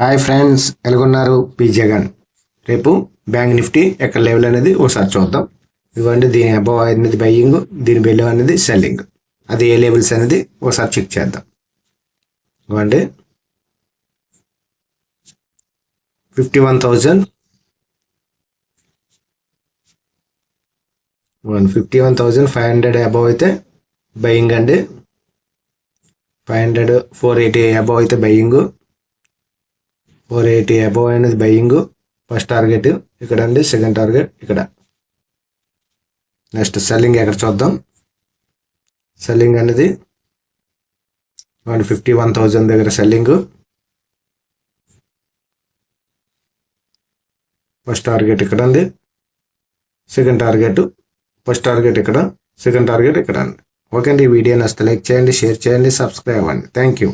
Hi friends, ఎలాగున్నారు? P Jagan. రేపు bank Nifty ఎక్కడ లెవెల్ అనేది ఒకసారి చూద్దాం. ఇవ్వండి, దీని అబౌవ్ అనేది బయ్యింగ్, దీని బిలో అనేది సెల్లింగ్. అది ఏ లెవెల్స్ అనేది ఒకసారి చెక్ చేద్దాం. ఇవ్వండి, 51,000 51,500 అబౌవ్ అయితే బయ్యింగ్ అండి. 500 480 అబౌవ్ అయితే బయ్యింగ్. 480 అబౌవ్ అనేది బయ్యింగ్. ఫస్ట్ టార్గెట్ ఇక్కడ అండి, సెకండ్ టార్గెట్ ఇక్కడ. నెక్స్ట్ సెల్లింగ్ ఎక్కడ చూద్దాం. సెల్లింగ్ అనేది 51,000 దగ్గర సెల్లింగ్. ఫస్ట్ టార్గెట్ ఇక్కడ ఉంది, సెకండ్ టార్గెట్. ఫస్ట్ టార్గెట్ ఇక్కడ, సెకండ్ టార్గెట్ ఇక్కడ అండి. ఓకే అండి, ఈ వీడియో నచ్చితే లైక్ చేయండి, షేర్ చేయండి, సబ్స్క్రైబ్ అవ్వండి. Thank you.